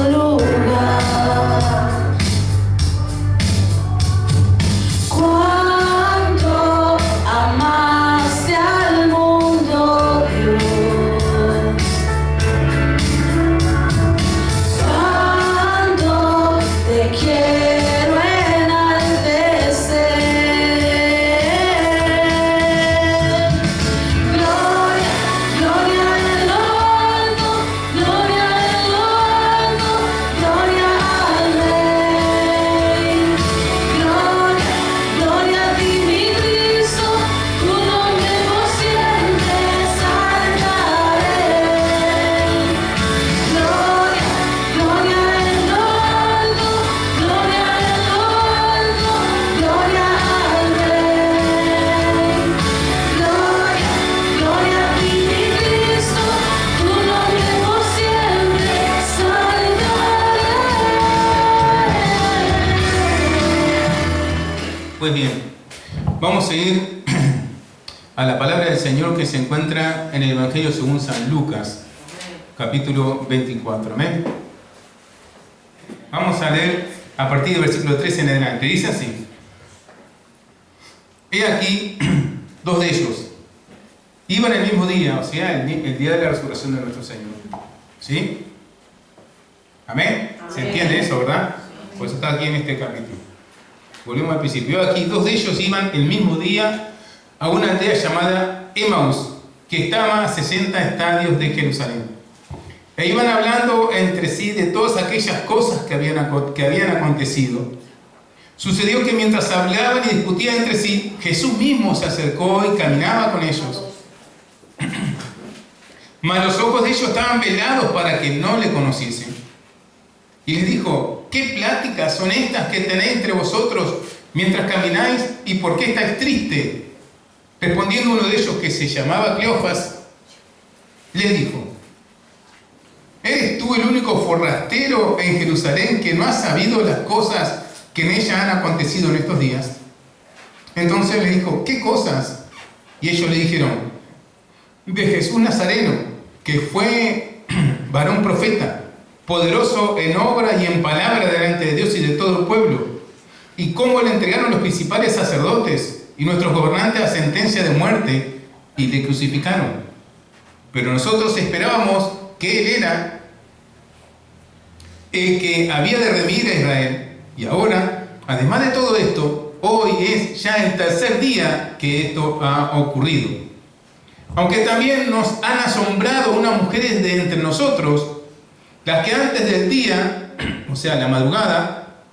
lugar. Cuánto amaste al mundo, Dios. Cuánto te quiero enaltecer. Gloria, gloria en lo alto, gloria en lo alto, gloria al Rey. Gloria, gloria a ti, mi Cristo, tu nombre por siempre exaltaré. Gloria, gloria en lo alto, gloria en lo alto, gloria al Rey. Gloria, gloria a ti, mi Cristo, tu nombre por siempre exaltaré. Pues bien, vamos a ir a la palabra del Señor que se encuentra en el Evangelio según San Lucas, capítulo 24. Amén. Vamos a leer a partir del versículo 13 en adelante. Dice así: He aquí, dos de ellos iban el mismo día, o sea, el día de la resurrección de nuestro Señor. ¿Sí? Amén. ¿Se entiende eso, verdad? Pues está aquí en este capítulo. Volvemos al principio. Aquí dos de ellos iban el mismo día a una aldea llamada Emaús, que estaba a 60 estadios de Jerusalén. E iban hablando entre sí de todas aquellas cosas que habían acontecido. Sucedió que mientras hablaban y discutían entre sí, Jesús mismo se acercó y caminaba con ellos. Mas los ojos de ellos estaban velados para que no le conociesen. Y les dijo: ¿Qué pláticas son estas que tenéis entre vosotros mientras camináis? ¿Y por qué estáis tristes? Respondiendo uno de ellos, que se llamaba Cleofas, les dijo: ¿Eres tú el único forastero en Jerusalén que no ha sabido las cosas que en ella han acontecido en estos días? Entonces le dijo: ¿Qué cosas? Y ellos le dijeron: de Jesús Nazareno, que fue varón profeta, poderoso en obra y en palabra delante de Dios y de todo el pueblo, y cómo le entregaron los principales sacerdotes y nuestros gobernantes a sentencia de muerte y le crucificaron. Pero nosotros esperábamos que Él era el que había de redimir a Israel. Y ahora, además de todo esto, hoy es ya el tercer día que esto ha ocurrido. Aunque también nos han asombrado unas mujeres de entre nosotros, las que antes del día, o sea, la madrugada,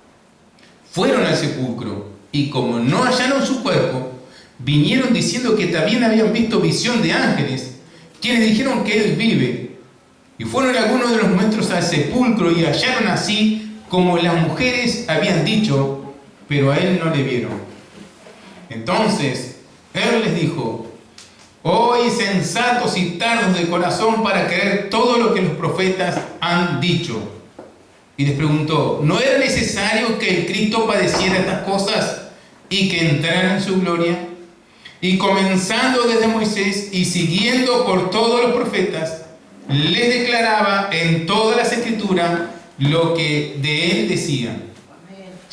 fueron al sepulcro, y como no hallaron su cuerpo, vinieron diciendo que también habían visto visión de ángeles, quienes dijeron que Él vive. Y fueron algunos de los nuestros al sepulcro y hallaron así como las mujeres habían dicho, pero a Él no le vieron. Entonces Él les dijo: oh insensatos y tardos de corazón para creer todo lo que los profetas han dicho. Y les preguntó: ¿no era necesario que el Cristo padeciera estas cosas y que entrara en su gloria? Y comenzando desde Moisés y siguiendo por todos los profetas, les declaraba en todas las escrituras lo que de él decían.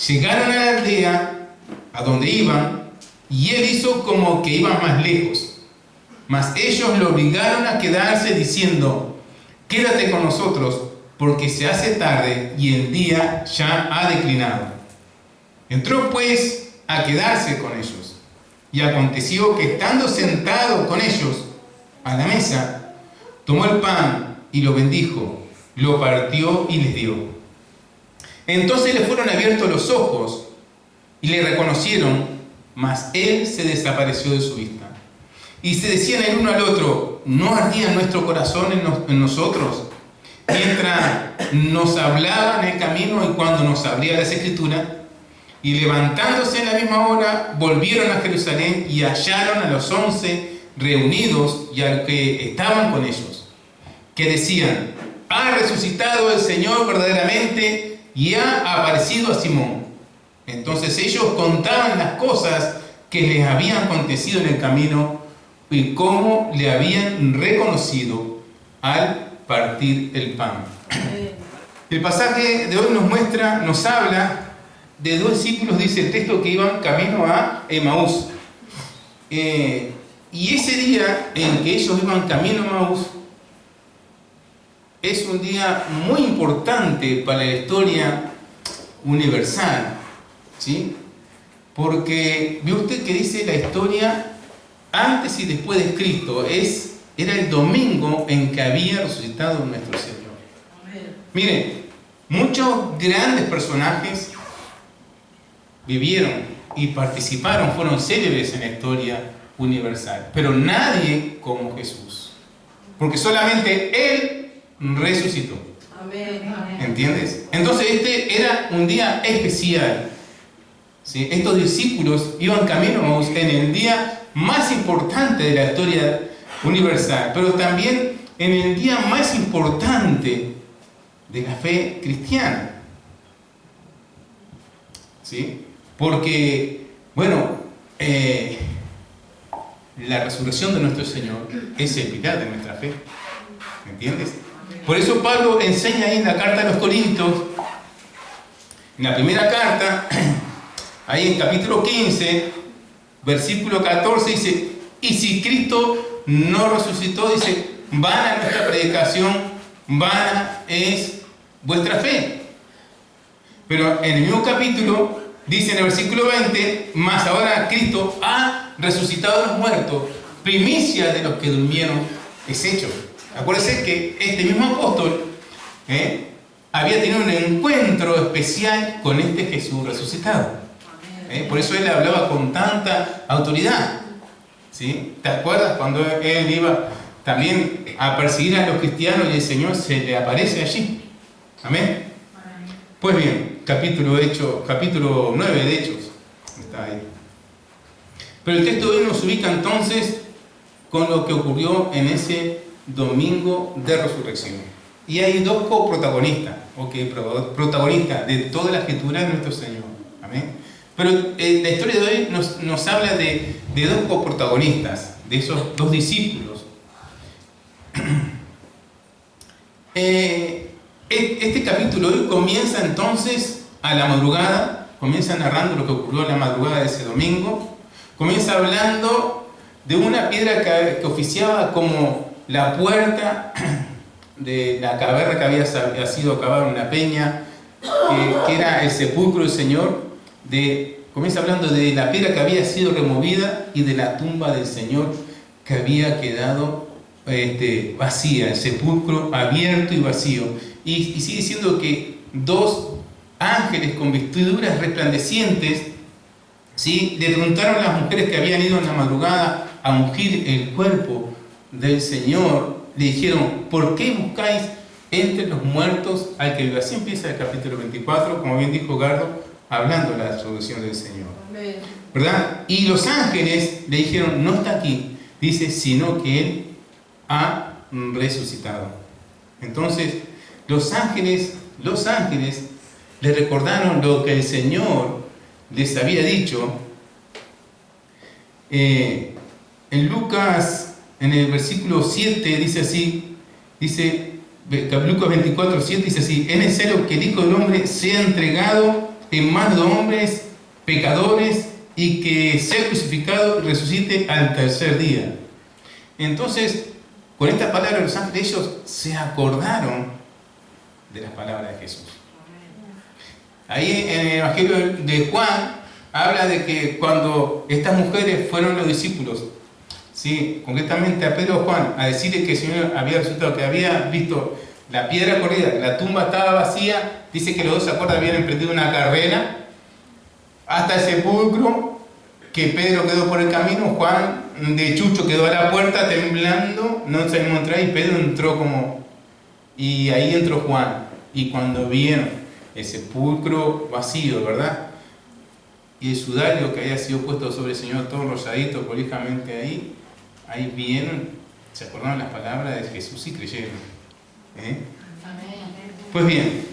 Llegaron a la aldea a donde iban, y él hizo como que iban más lejos. Mas ellos lo obligaron a quedarse, diciendo: quédate con nosotros, porque se hace tarde y el día ya ha declinado. Entró pues a quedarse con ellos. Y aconteció que, estando sentado con ellos a la mesa, tomó el pan y lo bendijo, lo partió y les dio. Entonces le fueron abiertos los ojos y le reconocieron, mas él se desapareció de su vista. Y se decían el uno al otro: ¿no ardía nuestro corazón en nosotros mientras nos hablaba en el camino y cuando nos abría las escrituras? Y levantándose en la misma hora, volvieron a Jerusalén y hallaron a los 11 reunidos y a los que estaban con ellos, que decían: ha resucitado el Señor verdaderamente y ha aparecido a Simón. Entonces ellos contaban las cosas que les habían acontecido en el camino y cómo le habían reconocido al partir el pan. Y El pasaje de hoy nos habla de dos discípulos, dice el texto, que iban camino a Emaús. Y ese día en que ellos iban camino a Emaús es un día muy importante para la historia universal, ¿sí? Porque ve usted que dice la historia antes y después de Cristo, era el domingo en que había resucitado nuestro Señor. Miren, muchos grandes personajes vivieron y participaron, fueron célebres en la historia universal, pero nadie como Jesús, porque solamente Él resucitó. ¿Entiendes? Entonces este era un día especial, ¿sí? Estos discípulos iban camino a Emaús en el día más importante de la historia universal, pero también en el día más importante de la fe cristiana, ¿sí? Porque, bueno, la resurrección de nuestro Señor es el pilar de nuestra fe, ¿me entiendes? Por eso Pablo enseña ahí en la carta a los Corintios, en la primera carta, ahí en capítulo 15, versículo 14, dice: y si Cristo no resucitó, dice, vana nuestra predicación, vana es vuestra fe. Pero en el mismo capítulo dice en el versículo 20: mas ahora Cristo ha resucitado de los muertos, primicia de los que durmieron es hecho. Acuérdense que este mismo apóstol había tenido un encuentro especial con este Jesús resucitado. Por eso él hablaba con tanta autoridad, ¿sí? ¿Te acuerdas cuando él iba también a perseguir a los cristianos y el Señor se le aparece allí? Amén. Pues bien, capítulo 9 de Hechos está ahí. Pero el texto de hoy nos ubica entonces con lo que ocurrió en ese domingo de resurrección. Y hay dos coprotagonistas, protagonistas de toda la escritura de nuestro Señor. Amén. Pero la historia de hoy nos habla de dos coprotagonistas, de esos dos discípulos. Este capítulo hoy comienza entonces a la madrugada, comienza narrando lo que ocurrió a la madrugada de ese domingo, comienza hablando de una piedra que oficiaba como la puerta de la caverna que había sido cavada en una peña, que era el sepulcro del Señor. Comienza hablando de la piedra que había sido removida y de la tumba del Señor que había quedado vacía, el sepulcro abierto y vacío. Y sigue diciendo que dos ángeles con vestiduras resplandecientes, ¿sí?, le preguntaron a las mujeres que habían ido en la madrugada a ungir el cuerpo del Señor, le dijeron: ¿por qué buscáis entre los muertos al que vive? Así empieza el capítulo 24, como bien dijo Gardo, hablando de la resurrección del Señor. Amén. ¿Verdad? Y los ángeles le dijeron: no está aquí, dice, sino que Él ha resucitado. Entonces, los ángeles le recordaron lo que el Señor les había dicho. En Lucas, en el versículo 7, dice así, Lucas 24, 7 dice así: es necesario que el Hijo del Hombre sea entregado en manos de hombres pecadores y que sea crucificado y resucite al tercer día. Entonces, con esta palabra los ángeles, ellos se acordaron de las palabras de Jesús. Ahí en el Evangelio de Juan habla de que cuando estas mujeres fueron los discípulos, ¿sí?, concretamente a Pedro y Juan, a decirle que el Señor había resucitado, que había visto la piedra corrida, que la tumba estaba vacía, dice que los dos, ¿se acuerdan?, habían emprendido una carrera hasta el sepulcro, que Pedro quedó por el camino, Juan de chucho quedó a la puerta temblando, no se encontró, y Pedro entró y ahí entró Juan, y cuando vieron el sepulcro vacío, ¿verdad?, y el sudario que había sido puesto sobre el Señor, todo enrolladito prolijamente ahí vieron, se acordaron las palabras de Jesús y creyeron. Pues bien,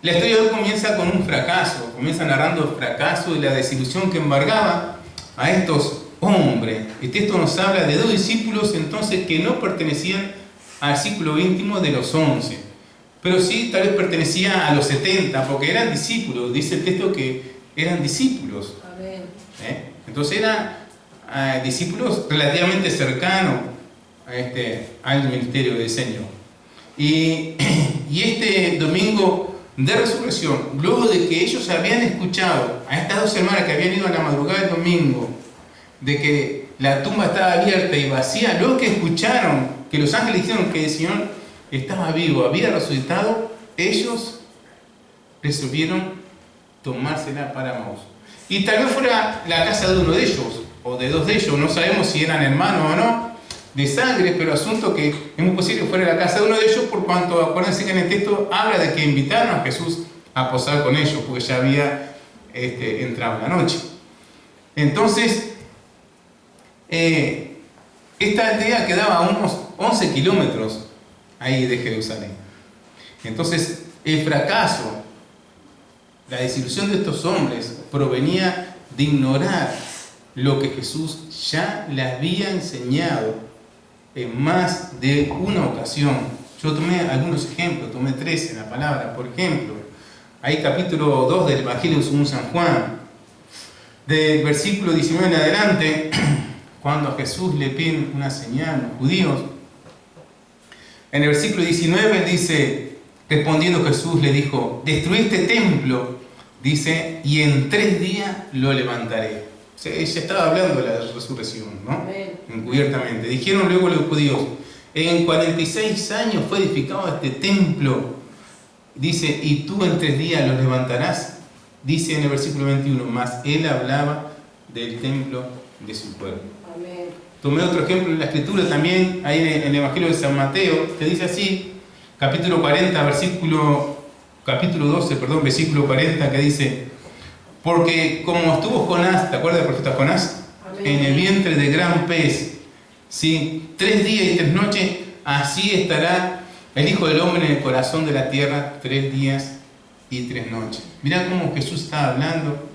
la historia de hoy comienza con un fracaso, comienza narrando el fracaso y la desilusión que embargaba a estos hombres. El texto nos habla de dos discípulos entonces que no pertenecían al círculo íntimo de los 11. pero sí tal vez pertenecía a los 70, porque eran discípulos, dice el texto que eran discípulos. Amén. Entonces eran discípulos relativamente cercanos al ministerio del Señor. Y este domingo de resurrección, luego de que ellos habían escuchado a estas dos hermanas que habían ido a la madrugada del domingo, de que la tumba estaba abierta y vacía, luego que escucharon que los ángeles dijeron que el Señor estaba vivo, había resucitado, ellos resolvieron tomársela para Maús. Y tal vez fuera la casa de uno de ellos, o de dos de ellos, no sabemos si eran hermanos o no, de sangre, pero asunto que es muy posible que fuera la casa de uno de ellos, por cuanto, acuérdense que en el texto habla de que invitaron a Jesús a posar con ellos, porque ya había entrado la noche. Entonces, esta aldea quedaba a unos 11 kilómetros ahí de Jerusalén. Entonces, el fracaso, la desilusión de estos hombres provenía de ignorar lo que Jesús ya le había enseñado en más de una ocasión. Yo tomé algunos ejemplos, tomé 3 en la palabra. Por ejemplo, hay capítulo 2 del Evangelio según San Juan, del versículo 19 en adelante, cuando a Jesús le piden una señal los judíos. En el versículo 19 dice, respondiendo Jesús le dijo, destruí este templo, dice, y en 3 días lo levantaré. O sea, ella estaba hablando de la resurrección, ¿no? Encubiertamente. Dijeron luego los judíos, en 46 años fue edificado este templo. Dice, y tú en 3 días lo levantarás. Dice en el versículo 21, más él hablaba del templo de su pueblo. Amén. Tomé otro ejemplo en la escritura también, ahí en el Evangelio de San Mateo, que dice así, capítulo 12, versículo 40, que dice, porque como estuvo Jonás, ¿te acuerdas del profeta Jonás? Amén. En el vientre de gran pez, ¿sí? 3 días y 3 noches, así estará el Hijo del Hombre en el corazón de la tierra, 3 días y 3 noches. Mirá cómo Jesús está hablando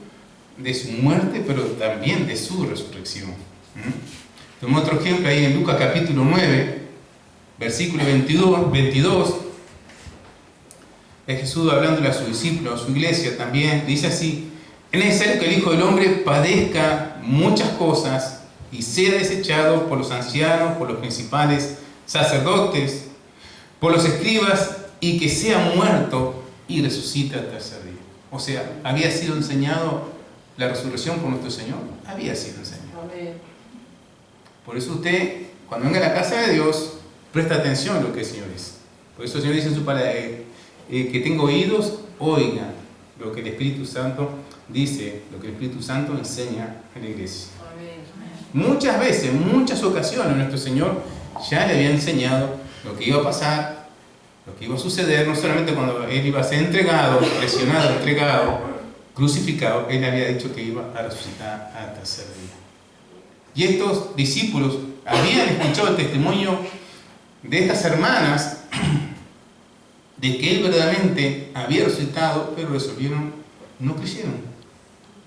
de su muerte, pero también de su resurrección. Tomé otro ejemplo ahí en Lucas capítulo 9, versículo 22. Es Jesús hablándole a sus discípulos, a su iglesia también. Dice así, es necesario que el Hijo del Hombre padezca muchas cosas y sea desechado por los ancianos, por los principales sacerdotes, por los escribas, y que sea muerto y resucite al tercer día. O sea, ¿había sido enseñado la resurrección por nuestro Señor? Había sido enseñado. Amén. Por eso usted, cuando venga a la casa de Dios, presta atención a lo que el Señor dice. Por eso el Señor dice en su palabra, que tenga oídos, oiga lo que el Espíritu Santo dice, lo que el Espíritu Santo enseña en la iglesia. Amén. Muchas veces, en muchas ocasiones, nuestro Señor ya le había enseñado lo que iba a pasar, lo que iba a suceder, no solamente cuando Él iba a ser entregado, presionado, entregado, crucificado, Él había dicho que iba a resucitar al tercer día. Y estos discípulos habían escuchado el testimonio de estas hermanas de que Él verdaderamente había resucitado, pero resolvieron, no creyeron.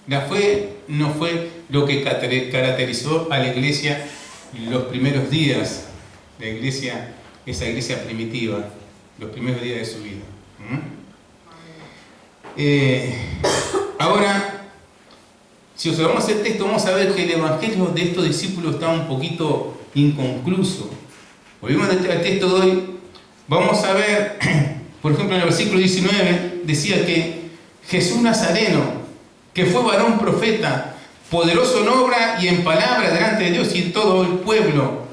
La fe no fue lo que caracterizó a la iglesia en los primeros días, la iglesia, esa iglesia primitiva, los primeros días de su vida. Ahora, si observamos el texto, vamos a ver que el evangelio de estos discípulos está un poquito inconcluso. Volvemos al texto de hoy, vamos a ver, por ejemplo, en el versículo 19, decía que Jesús Nazareno, que fue varón profeta, poderoso en obra y en palabra delante de Dios y en todo el pueblo.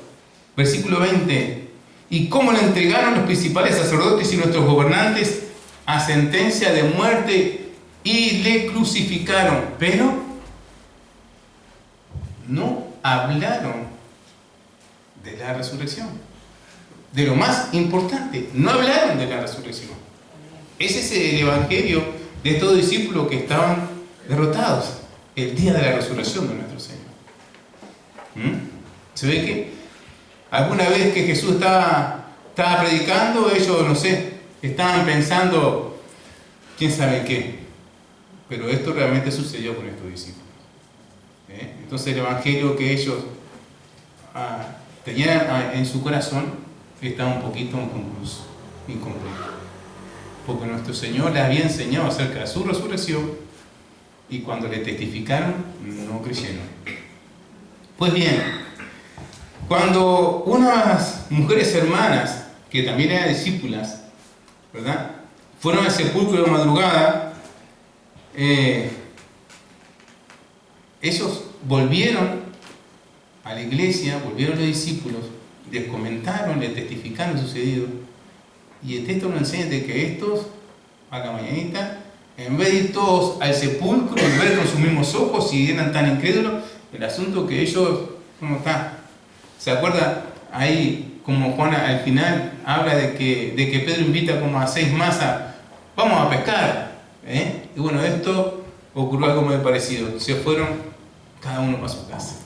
Versículo 20, y cómo le entregaron los principales sacerdotes y nuestros gobernantes a sentencia de muerte y le crucificaron, pero no hablaron de la resurrección, de lo más importante, no hablaron de la resurrección. Ese es el evangelio de estos discípulos que estaban derrotados el día de la resurrección de nuestro Señor. Se ve que alguna vez que Jesús estaba predicando, ellos, no sé, estaban pensando quién sabe qué, pero esto realmente sucedió con estos discípulos. Entonces el evangelio que ellos tenían en su corazón estaba un poquito inconcluso, incompleto. porque nuestro Señor les había enseñado acerca de su resurrección y cuando le testificaron no creyeron. Pues bien, cuando unas mujeres hermanas, que también eran discípulas, ¿verdad?, fueron al sepulcro de madrugada, ellos volvieron a la iglesia, volvieron los discípulos, les comentaron, les testificaron lo sucedido, y el texto nos enseña de que estos, a la mañanita, en vez de ir todos al sepulcro y ver con sus mismos ojos, si eran tan incrédulos, el asunto que ellos, ¿cómo está? ¿Se acuerda? Ahí, como Juan al final habla de que Pedro invita como a 6 más vamos a pescar, y bueno, esto ocurrió algo muy parecido, se fueron cada uno para su casa,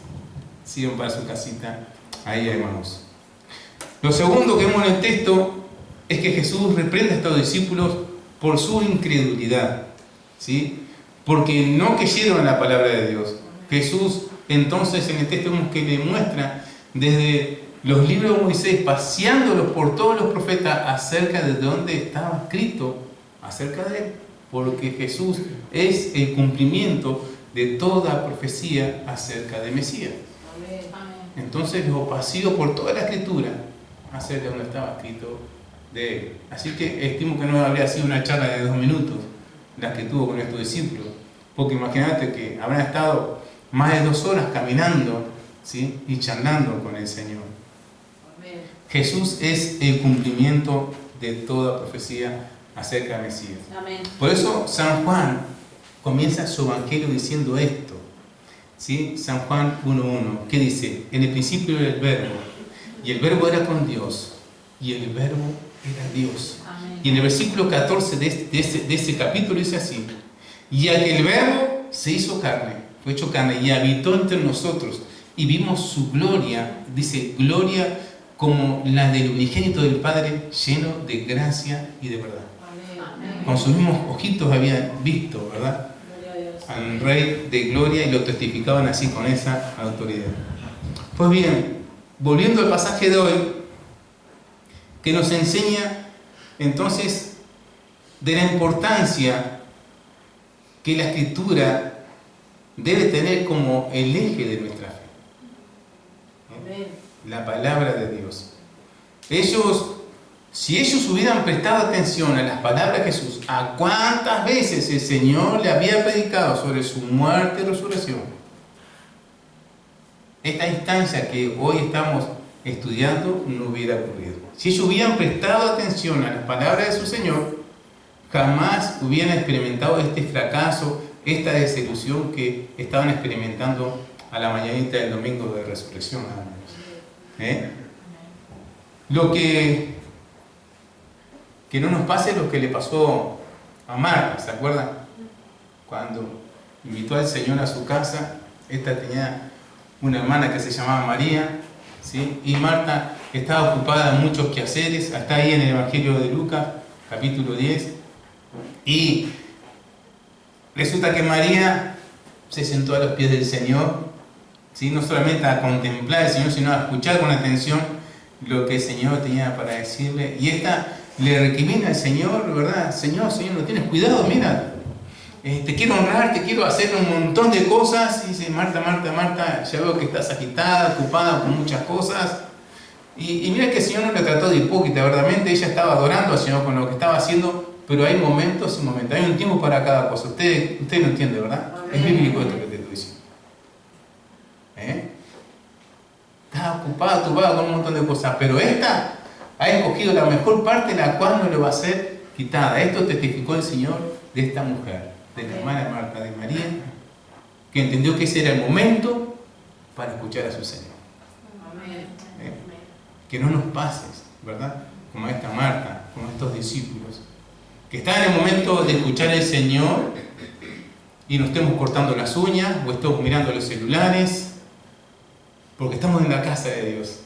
siguieron para su casita, ahí hermanos. Lo segundo que vemos en el texto es que Jesús reprende a estos discípulos por su incredulidad, ¿sí? Porque no creyeron en la palabra de Dios. Jesús entonces en el texto vemos que le muestra desde los libros de Moisés, paseándolos por todos los profetas acerca de dónde estaba escrito acerca de él, porque Jesús es el cumplimiento de toda profecía acerca de Mesías. Entonces los paseó por toda la escritura acerca de donde estaba escrito de él. Así que estimo que no habría sido una charla de 2 minutos la que tuvo con estos discípulos, porque imagínate que habrán estado más de 2 horas caminando, ¿sí?, y charlando con el Señor. Amén. Jesús es el cumplimiento de toda profecía acerca de Mesías. Amén. Por eso San Juan comienza su evangelio diciendo esto, ¿sí? San Juan 1:1, que dice: en el principio era el verbo, y el verbo era con Dios, y el verbo era Dios. Amén. Y en el versículo 14 de ese capítulo dice así: y aquel verbo se hizo carne, fue hecho carne, y habitó entre nosotros, y vimos su gloria, dice, gloria como la del unigénito del Padre, lleno de gracia y de verdad. Amén. Con sus mismos ojitos habían visto, ¿verdad?, al Rey de gloria, y lo testificaban así con esa autoridad. Pues bien, volviendo al pasaje de hoy, que nos enseña entonces de la importancia que la Escritura debe tener como el eje de nuestra fe. La palabra de Dios. Si ellos hubieran prestado atención a las palabras de Jesús, a cuántas veces el Señor le había predicado sobre su muerte y resurrección, esta instancia que hoy estamos estudiando no hubiera ocurrido. Si ellos hubieran prestado atención a las palabras de su Señor, jamás hubieran experimentado este fracaso, esta desilusión que estaban experimentando a la mañanita del domingo de resurrección. Lo que no nos pase lo que le pasó a Marta, ¿se acuerdan? Cuando invitó al Señor a su casa, esta tenía una hermana que se llamaba María, ¿sí? Y Marta estaba ocupada en muchos quehaceres, hasta ahí en el Evangelio de Lucas, capítulo 10, y resulta que María se sentó a los pies del Señor, ¿sí?, no solamente a contemplar al Señor, sino a escuchar con atención lo que el Señor tenía para decirle, y esta le recrimina al Señor, ¿verdad? Señor, no tienes cuidado, mira, te quiero honrar, te quiero hacer un montón de cosas. Y dice: Marta, Marta, Marta, ya veo que estás agitada, ocupada con muchas cosas. Y mira que el Señor no le trató de hipócrita, verdaderamente ella estaba adorando al Señor con lo que estaba haciendo, pero hay momentos y momentos, hay un tiempo para cada cosa. Usted lo entiende, ¿verdad? Amén. Es bíblico esto que te estoy diciendo. Estaba ocupada con un montón de cosas, pero esta ha escogido la mejor parte, la cual no le va a ser quitada. Esto testificó el Señor de esta mujer, de la hermana Marta, de María, que entendió que ese era el momento para escuchar a su Señor. Amén. Que no nos pases, ¿verdad?, como a esta Marta, como a estos discípulos, que están en el momento de escuchar al Señor y nos estemos cortando las uñas o estemos mirando los celulares, porque estamos en la casa de Dios.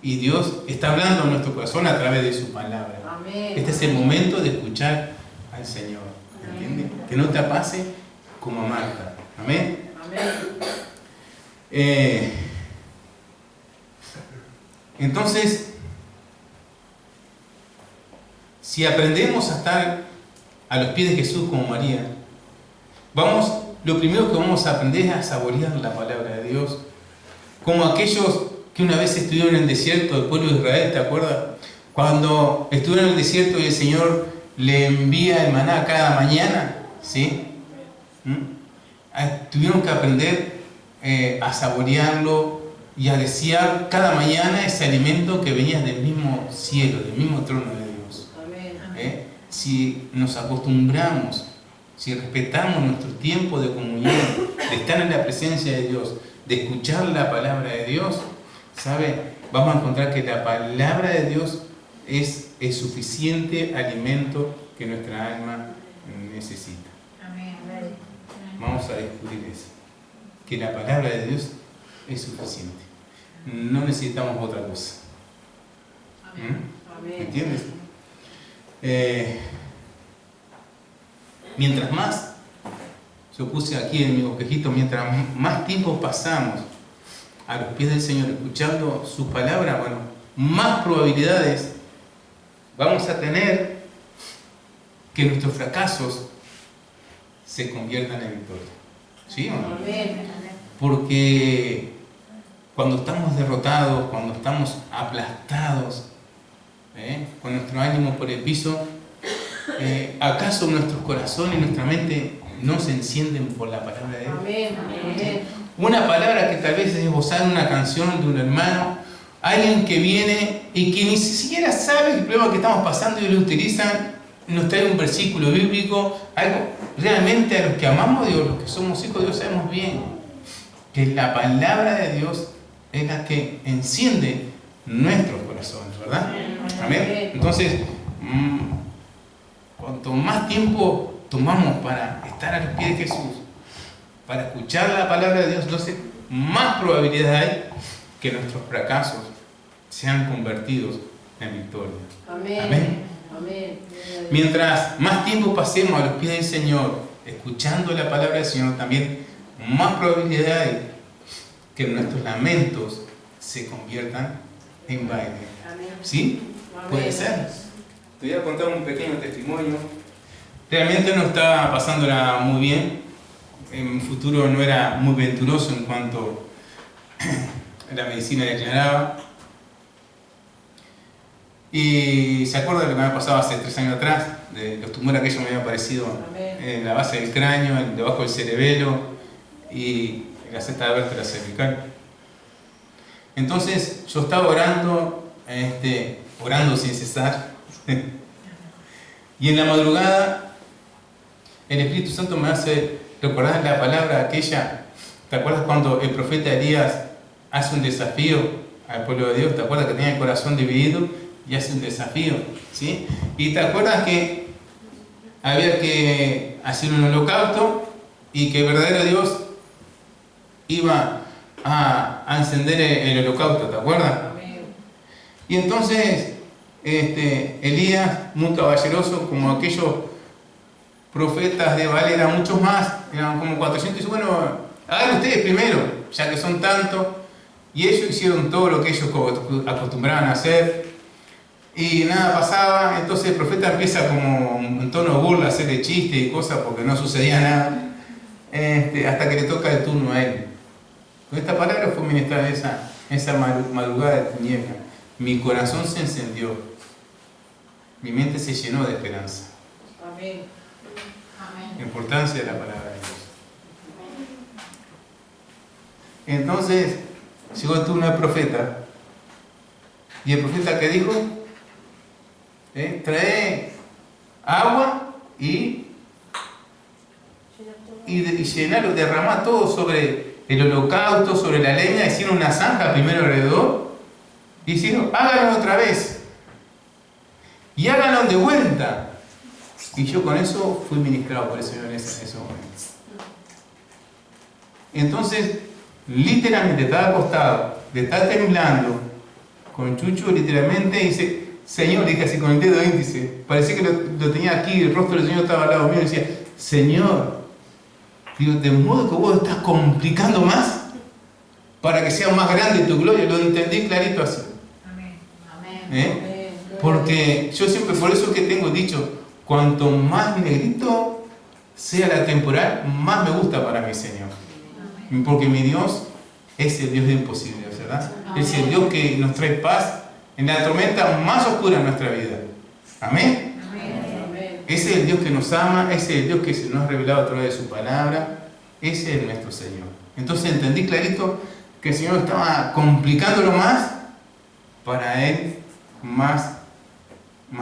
Y Dios está hablando a nuestro corazón a través de su palabra. Amén. Este es el momento de escuchar al Señor. ¿Entiendes? Que no te pase como a Marta. Amén. Amén. Entonces, si aprendemos a estar a los pies de Jesús como María, lo primero que vamos a aprender es a saborear la palabra de Dios. Como aquellos que una vez estuvieron en el desierto, el pueblo de Israel, ¿te acuerdas? Cuando estuvieron en el desierto y el Señor le envía el maná cada mañana, ¿sí? Tuvieron que aprender a saborearlo y a desear cada mañana ese alimento que venía del mismo cielo, del mismo trono de Dios. Si nos acostumbramos, si respetamos nuestro tiempo de comunión, de estar en la presencia de Dios, de escuchar la palabra de Dios, ¿sabe? Vamos a encontrar que la palabra de Dios es el suficiente alimento que nuestra alma necesita. Vamos a descubrir eso, que la palabra de Dios es suficiente. No necesitamos otra cosa. ¿Me entiendes? Mientras más, yo puse aquí en mi bosquejito, mientras más tiempo pasamos a los pies del Señor escuchando su palabra, bueno, más probabilidades vamos a tener que nuestros fracasos se conviertan en victoria. ¿Sí o no? Porque cuando estamos derrotados, cuando estamos aplastados, con nuestro ánimo por el piso, ¿acaso nuestros corazones y nuestra mente no se encienden por la palabra de Dios? Una palabra que tal vez es esbozada en una canción de un hermano, alguien que viene y que ni siquiera sabe el problema que estamos pasando y lo utilizan, nos trae un versículo bíblico, algo realmente a los que amamos a Dios, los que somos hijos de Dios, sabemos bien que la palabra de Dios es la que enciende nuestros corazones, ¿verdad? Amén. Entonces, cuanto más tiempo tomamos para estar a los pies de Jesús, para escuchar la palabra de Dios, entonces más probabilidad hay que nuestros fracasos sean convertidos en victoria. Amén. Mientras más tiempo pasemos a los pies del Señor, escuchando la palabra del Señor, también más probabilidad hay que nuestros lamentos se conviertan en baile. ¿Sí? Puede ser. Te voy a contar un pequeño testimonio. Realmente no estaba pasándola muy bien. En mi futuro no era muy venturoso en cuanto a la medicina declaraba. Y se acuerda de lo que me había pasado hace 3 años atrás, de los tumores aquellos que me habían aparecido en la base del cráneo, debajo del cerebelo y en la sexta vértebra cervical. Entonces yo estaba orando sin cesar. Y en la madrugada el Espíritu Santo me hace recordar la palabra aquella. ¿Te acuerdas cuando el profeta Elías hace un desafío al pueblo de Dios? ¿Te acuerdas que tenía el corazón dividido? Y hace un desafío, ¿sí? Y te acuerdas que había que hacer un holocausto y que el verdadero Dios iba a encender el holocausto, ¿te acuerdas? Y entonces Elías, muy caballeroso, como aquellos profetas de Baal, eran muchos más, eran como 400, y dice, bueno, hagan ustedes primero, ya que son tantos. Y ellos hicieron todo lo que ellos acostumbraban a hacer. Y nada pasaba, entonces el profeta empieza como en tono de burla a hacerle chistes y cosas porque no sucedía nada, hasta que le toca el turno a él. Con esta palabra fue ministrada esa madrugada de tiniebla. Mi corazón se encendió, mi mente se llenó de esperanza. Amén. La importancia de la palabra de Dios. Entonces llegó el turno del profeta. ¿Y el profeta qué dijo? Trae agua y llenarlo, derramar todo sobre el holocausto, sobre la leña. Hicieron una zanja primero alrededor y hicieron, háganlo otra vez y háganlo de vuelta. Y yo con eso fui ministrado por el Señor en ese momento. Entonces, literalmente estaba acostado, de estar temblando, con Chucho literalmente dice, Señor, dije así con el dedo índice, parecía que lo tenía aquí, el rostro del Señor estaba al lado mío, y decía, Señor, digo, de modo que vos estás complicando más para que sea más grande tu gloria. Lo entendí clarito así. Amén. Porque yo siempre, por eso que tengo dicho, cuanto más negrito sea la temporal, más me gusta para mi Señor. Porque mi Dios es el Dios de imposibles, ¿verdad? Es el Dios que nos trae paz en la tormenta más oscura de nuestra vida. Amén. Ese es el Dios que nos ama, ese es el Dios que se nos ha revelado a través de su palabra, ese es nuestro Señor. Entonces entendí clarito que el Señor estaba complicándolo más para Él más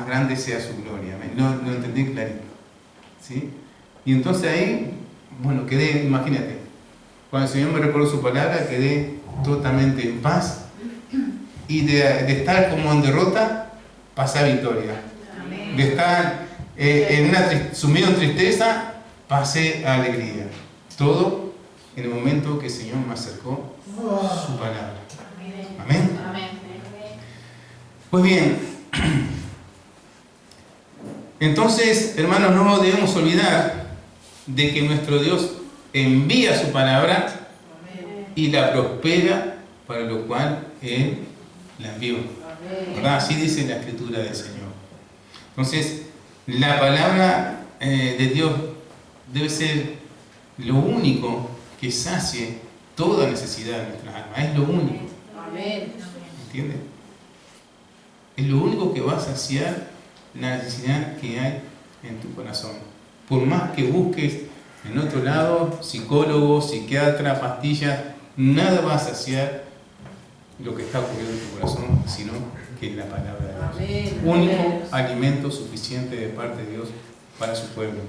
grande sea su gloria. Lo entendí clarito. ¿Sí? Y entonces ahí, bueno, quedé, imagínate, cuando el Señor me recordó su palabra, quedé totalmente en paz y de estar como en derrota, pasé a victoria. De estar sumido en tristeza, pasé a alegría. Todo en el momento que el Señor me acercó su palabra. Amén. Pues bien, entonces, hermanos, no debemos olvidar de que nuestro Dios envía su palabra y la prospera, para lo cual Él la envió. ¿Verdad? Así dice la Escritura del Señor. Entonces, la palabra de Dios debe ser lo único que sacie toda necesidad de nuestra alma. Es lo único. ¿Entiendes? Es lo único que va a saciar la necesidad que hay en tu corazón. Por más que busques en otro lado, psicólogo, psiquiatra, pastillas, nada va a saciar lo que está ocurriendo en tu corazón, sino que es la palabra de Dios. Único alimento suficiente de parte de Dios para su pueblo.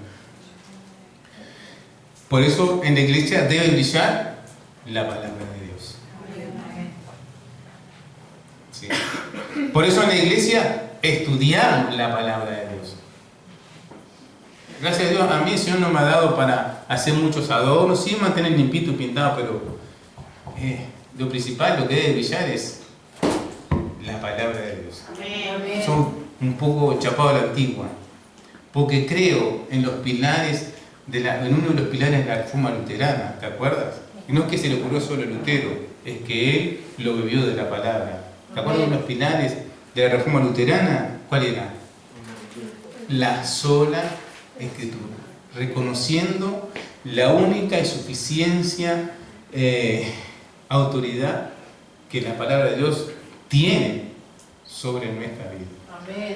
Por eso en la iglesia debe brillar la palabra de Dios. ¿Sí? Por eso en la iglesia estudiamos la palabra de Dios. Gracias a Dios, a mí el Señor no me ha dado para hacer muchos adornos, sí mantener limpito y pintado, pero lo principal, lo que debe brillar es la palabra de Dios. Son un poco chapado a la antigua, porque creo en los pilares, en uno de los pilares de la reforma luterana, ¿te acuerdas? Y no es que se le ocurrió solo a Lutero, es que él lo bebió de la palabra. ¿Te acuerdas de los pilares de la reforma luterana? ¿Cuál era? La sola Escritura, reconociendo la única y suficiencia autoridad que la palabra de Dios tiene sobre nuestra vida.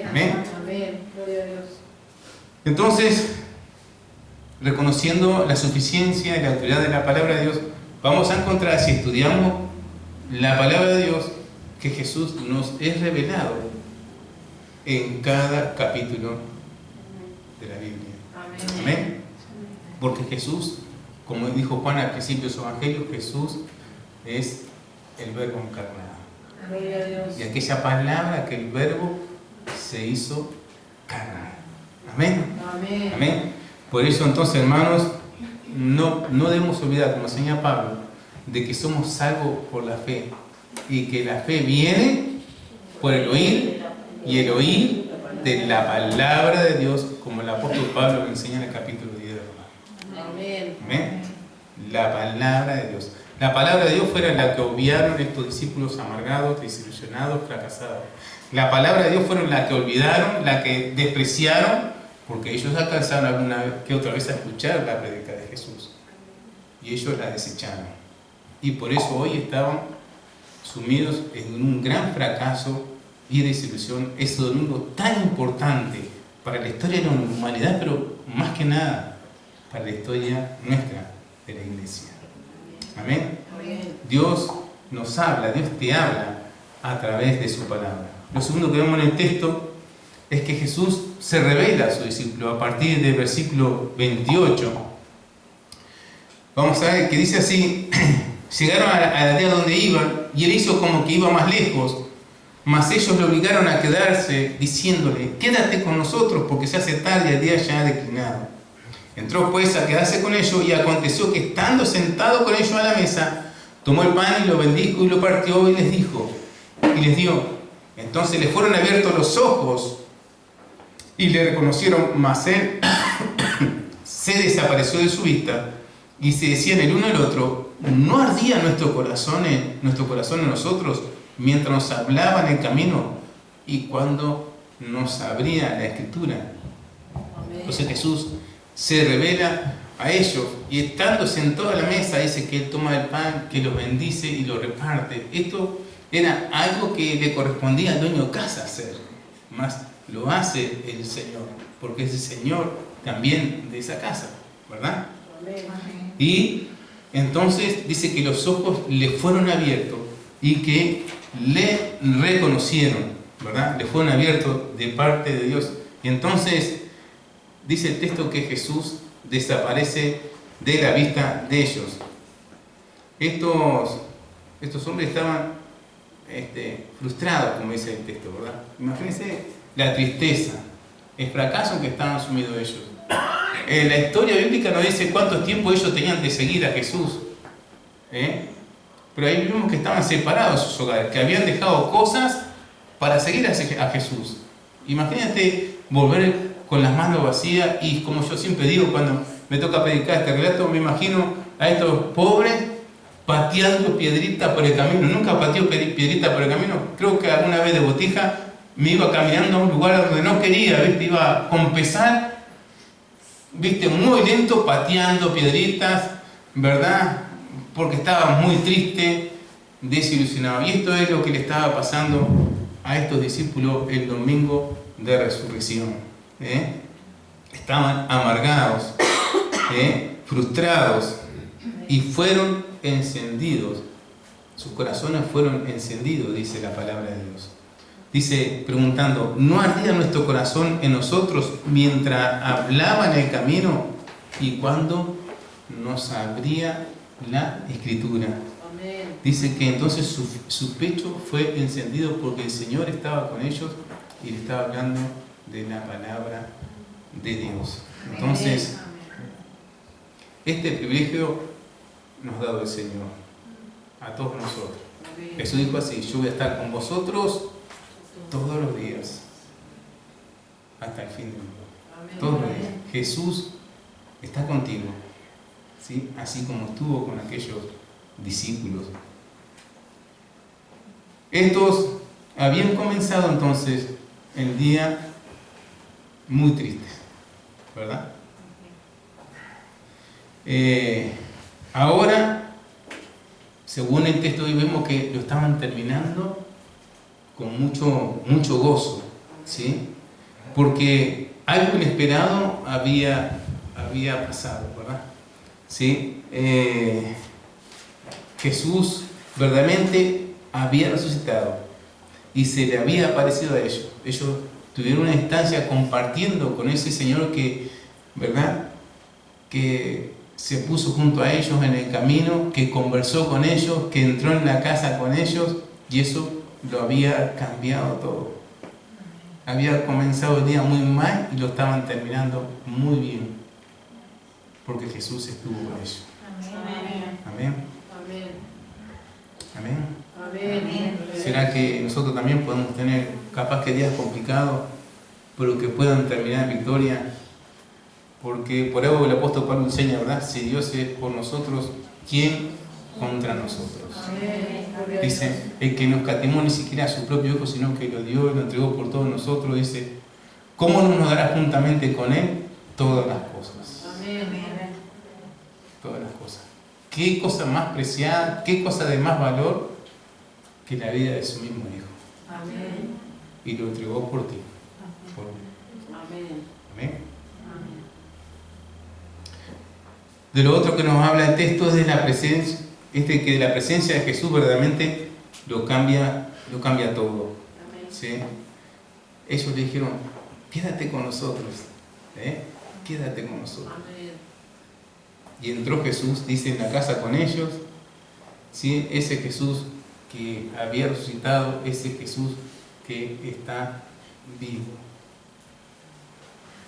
Amén. Amén. Gloria a Dios. Entonces, reconociendo la suficiencia y la autoridad de la palabra de Dios, vamos a encontrar, si estudiamos la palabra de Dios, que Jesús nos es revelado en cada capítulo de la Biblia. Amén. Porque Jesús, como dijo Juan al principio de su evangelio, Jesús es el verbo encarnado. Gloria a Dios. Y aquella palabra que el verbo se hizo carnal. Amén. Amén. Amén. Por eso entonces, hermanos, no debemos olvidar, como enseña Pablo, de que somos salvos por la fe. Y que la fe viene por el oír, y el oír de la palabra de Dios, como el apóstol Pablo lo enseña en el capítulo 10 de Romanos. Amén. Amén. La palabra de Dios. La palabra de Dios fue la que obviaron estos discípulos amargados, desilusionados, fracasados. La palabra de Dios fueron la que olvidaron, la que despreciaron, porque ellos alcanzaron alguna que otra vez a escuchar la prédica de Jesús. Y ellos la desecharon. Y por eso hoy estaban sumidos en un gran fracaso y desilusión. Ese domingo tan importante para la historia de la humanidad, pero más que nada para la historia nuestra de la iglesia. Amén. Dios nos habla, Dios te habla a través de su palabra. Lo segundo que vemos en el texto es que Jesús se revela a su discípulo a partir del versículo 28. Vamos a ver que dice así: llegaron a la aldea donde iban y él hizo como que iba más lejos, mas ellos le obligaron a quedarse diciéndole: quédate con nosotros porque se hace tarde y el día ya ha declinado. Entró pues a quedarse con ellos y aconteció que estando sentado con ellos a la mesa, tomó el pan y lo bendijo y lo partió y les dijo, y les dio. Entonces les fueron abiertos los ojos y le reconocieron, mas él se desapareció de su vista y se decían el uno al otro: ¿no ardía nuestro corazón en nosotros mientras nos hablaba en el camino y cuando nos abría la Escritura? Entonces Jesús se revela a ellos y estando sentado a la mesa dice que Él toma el pan, que lo bendice y lo reparte. Esto era algo que le correspondía al dueño de casa hacer, más lo hace el Señor, porque es el Señor también de esa casa, ¿verdad? Amén. Y entonces dice que los ojos le fueron abiertos y que le reconocieron, ¿verdad? Le fueron abiertos de parte de Dios. Y entonces dice el texto que Jesús desaparece de la vista de ellos. Estos hombres estaban frustrados, como dice el texto, ¿verdad? Imagínense la tristeza, el fracaso en que estaban sumidos ellos. La historia bíblica nos dice cuánto tiempo ellos tenían de seguir a Jesús. Pero ahí vimos que estaban separados de sus hogares, que habían dejado cosas para seguir a Jesús. Imagínate volver con las manos vacías y, como yo siempre digo cuando me toca predicar este relato, me imagino a estos pobres pateando piedrita por el camino. Nunca pateó piedrita por el camino. Creo que alguna vez de botija me iba caminando a un lugar donde no quería, ¿viste? Iba con pesar, ¿viste? Muy lento, pateando piedritas, ¿verdad? Porque estaba muy triste, desilusionado. Y esto es lo que le estaba pasando a estos discípulos el domingo de resurrección. Estaban amargados, frustrados, y fueron encendidos. Sus corazones fueron encendidos, dice la palabra de Dios. Dice, preguntando, ¿no ardía nuestro corazón en nosotros mientras hablaba en el camino y cuando nos abría la Escritura? Amén. Dice que entonces su pecho fue encendido porque el Señor estaba con ellos y le estaba hablando de la palabra de Dios. Entonces, este privilegio nos ha dado el Señor a todos nosotros. Amén. Jesús dijo así, yo voy a estar con vosotros todos los días, hasta el fin del mundo. Amén. Todos los días. Jesús está contigo, ¿sí? Así como estuvo con aquellos discípulos. Estos habían comenzado entonces el día muy tristes, ¿verdad? Ahora, según el texto hoy vemos que lo estaban terminando con mucho gozo, ¿sí? Porque algo inesperado había pasado, ¿verdad? ¿Sí? Jesús verdaderamente había resucitado y se le había aparecido a ellos. Ellos tuvieron una instancia compartiendo con ese Señor que, ¿verdad?, que se puso junto a ellos en el camino, que conversó con ellos, que entró en la casa con ellos, y eso lo había cambiado todo. Había comenzado el día muy mal y lo estaban terminando muy bien, porque Jesús estuvo con ellos. Amén. Amén. Amén. Amén. Amén. ¿Será que nosotros también podemos tener capaz que días complicados, pero que puedan terminar en victoria? Porque por algo el apóstol Pablo enseña, ¿verdad? Si Dios es por nosotros, ¿quién contra nosotros? Amén. Dice, el que no escatimó ni siquiera a su propio Hijo, sino que lo dio y lo entregó por todos nosotros, dice, ¿cómo no nos dará juntamente con Él todas las cosas? Amén. Todas las cosas. ¿Qué cosa más preciada, qué cosa de más valor que la vida de su mismo Hijo? Amén. Y lo entregó por ti. Por mí. Amén. Amén. De lo otro que nos habla el texto es de la presencia, que de la presencia de Jesús verdaderamente lo cambia todo. ¿Sí? Ellos le dijeron, quédate con nosotros, quédate con nosotros. Amén. Y entró Jesús, dice, en la casa con ellos, ¿sí? Ese Jesús que había resucitado, ese Jesús que está vivo.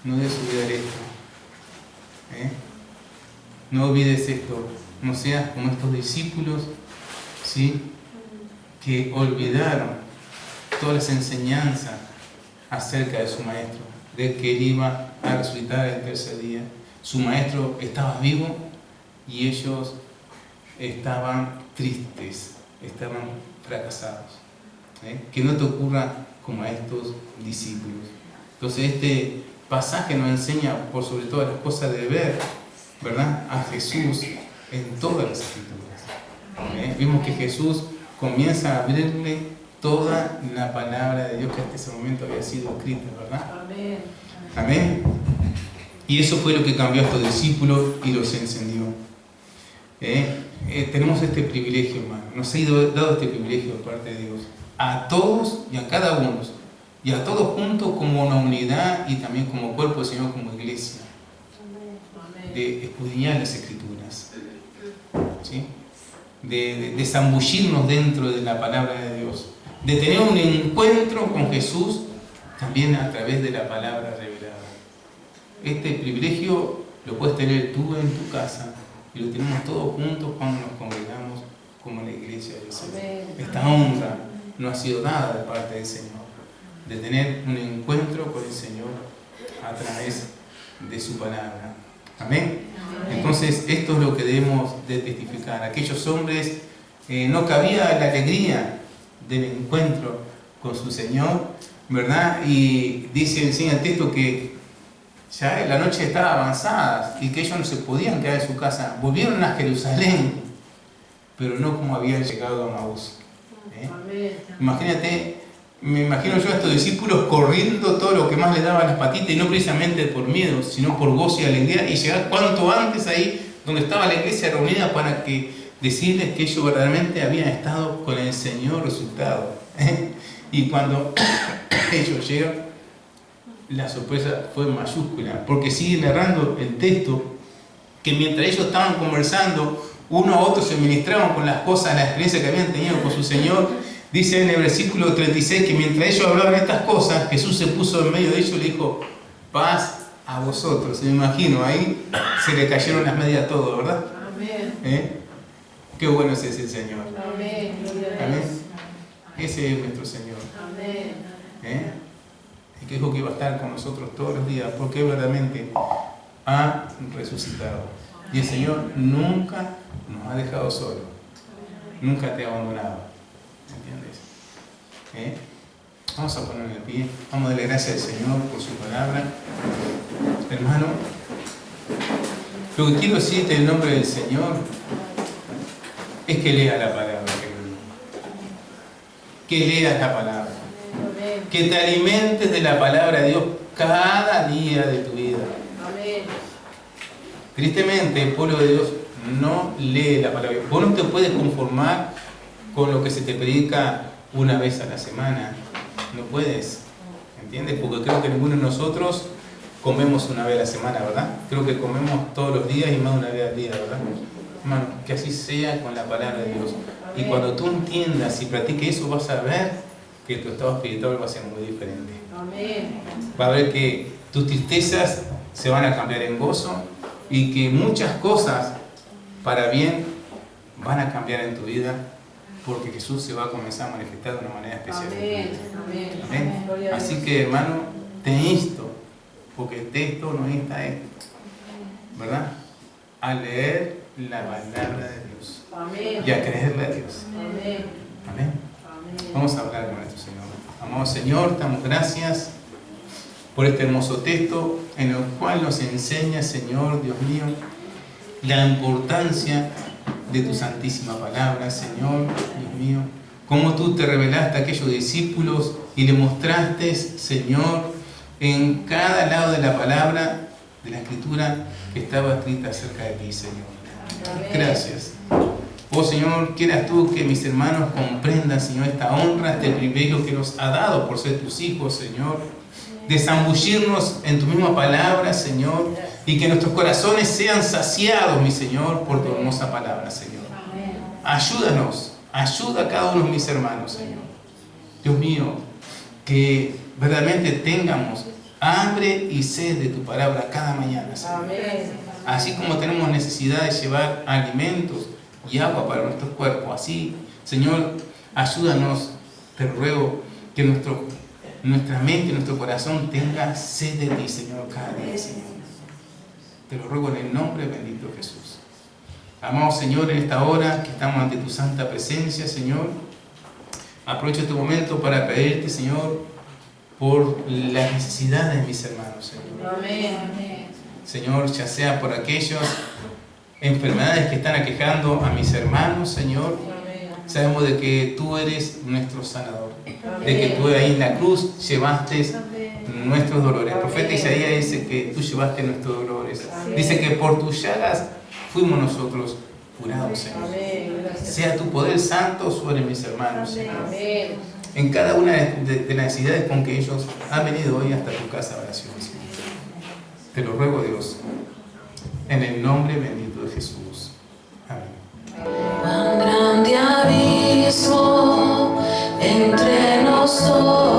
No debes olvidar esto. No olvides esto, no seas como estos discípulos, ¿sí?, que olvidaron todas las enseñanzas acerca de su maestro, de que él iba a resucitar el tercer día. Su maestro estaba vivo y ellos estaban tristes, estaban fracasados. Que no te ocurra como a estos discípulos. Entonces pasaje nos enseña, por sobre todas las cosas, de ver, ¿verdad?, a Jesús en todas las Escrituras. Vimos que Jesús comienza a abrirle toda la palabra de Dios que hasta ese momento había sido escrita, ¿verdad? Amén. Amén. Y eso fue lo que cambió a estos discípulos y los encendió. Tenemos este privilegio, hermano. Nos ha dado este privilegio de parte de Dios. A todos y a cada uno. Y a todos juntos como una unidad y también como cuerpo del Señor, como iglesia. De escudriñar las Escrituras. ¿Sí? De zambullirnos dentro de la palabra de Dios. De tener un encuentro con Jesús también a través de la palabra revelada. Este privilegio lo puedes tener tú en tu casa y lo tenemos todos juntos cuando nos congregamos como la iglesia del Señor. Esta honra no ha sido dada de parte del Señor, de tener un encuentro con el Señor a través de su palabra. Amén. Entonces esto es lo que debemos de testificar. Aquellos hombres no cabía la alegría del encuentro con su Señor, ¿verdad? Y enseña el texto que ya la noche estaba avanzada y que ellos no se podían quedar en su casa. Volvieron a Jerusalén, pero no como habían llegado a Maús. Imagínate, me imagino yo a estos discípulos corriendo todo lo que más les daba las patitas, y no precisamente por miedo, sino por gozo y alegría, y llegar cuanto antes ahí donde estaba la iglesia reunida para decirles que ellos verdaderamente habían estado con el Señor resucitado. Y cuando ellos llegan, la sorpresa fue mayúscula, porque sigue narrando el texto que mientras ellos estaban conversando, uno a otro se ministraban con las cosas, la experiencia que habían tenido con su Señor. Dice en el versículo 36 que mientras ellos hablaban estas cosas, Jesús se puso en medio de ellos y le dijo: paz a vosotros. Me imagino, ahí se le cayeron las medias a todos, ¿verdad? Amén. Qué bueno es ese Señor. Amén. Amén. Ese es nuestro Señor. Amén. Y que dijo que iba a estar con nosotros todos los días, porque verdaderamente ha resucitado. Y el Señor nunca nos ha dejado solos, nunca te ha abandonado. ¿Entiendes? Vamos a ponerle de pie, vamos a darle gracias al Señor por su palabra. Hermano, lo que quiero decirte en el nombre del Señor es que leas la palabra, que leas la palabra, que te alimentes de la palabra de Dios cada día de tu vida. Tristemente, el pueblo de Dios no lee la palabra. Vos no te puedes conformar con lo que se te predica una vez a la semana. No puedes, ¿entiendes? Porque creo que ninguno de nosotros comemos una vez a la semana, ¿verdad? Creo que comemos todos los días y más de una vez al día, ¿verdad? Hermano, que así sea con la palabra de Dios. Y cuando tú entiendas y practiques eso, vas a ver que tu estado espiritual va a ser muy diferente. Va a ver que tus tristezas se van a cambiar en gozo y que muchas cosas para bien van a cambiar en tu vida, porque Jesús se va a comenzar a manifestar de una manera especial. Amén. Así que, hermano, ten esto, porque el texto no está esto, ¿verdad? A leer la palabra de Dios y a creerle a Dios. Amén. Vamos a hablar con nuestro Señor. Amado Señor, te damos gracias por este hermoso texto en el cual nos enseña, Señor, Dios mío, la importancia de tu santísima palabra, Señor, Dios mío, cómo tú te revelaste a aquellos discípulos y le mostraste, Señor, en cada lado de la palabra, de la Escritura, que estaba escrita acerca de ti, Señor. Gracias. Oh Señor, quieras tú que mis hermanos comprendan, Señor, esta honra, este privilegio que nos ha dado por ser tus hijos, Señor, de zambullirnos en tu misma palabra, Señor, y que nuestros corazones sean saciados, mi Señor, por tu hermosa palabra, Señor. Ayúdanos, ayuda a cada uno de mis hermanos, Señor. Dios mío, que verdaderamente tengamos hambre y sed de tu palabra cada mañana, Señor. Así como tenemos necesidad de llevar alimentos y agua para nuestros cuerpos, así, Señor, ayúdanos, te ruego, que nuestra mente y nuestro corazón tenga sed de ti, Señor, cada día, Señor. Te lo ruego en el nombre bendito de Jesús. Amado Señor, en esta hora que estamos ante tu santa presencia, Señor, aprovecho este momento para pedirte, Señor, por las necesidades de mis hermanos, Señor. Amén. Señor, ya sea por aquellas enfermedades que están aquejando a mis hermanos, Señor, sabemos de que tú eres nuestro sanador, de que tú ahí en la cruz llevaste nuestros dolores. El profeta Isaías dice que tú llevaste nuestros dolores. Dice que por tus llagas fuimos nosotros curados, Señor. Sea tu poder santo sobre mis hermanos, Señor. En cada una de las necesidades con que ellos han venido hoy hasta tu casa de oración, Señor. Te lo ruego, Dios, en el nombre bendito de Jesús. Amén. Cuán grande abismo entre nosotros.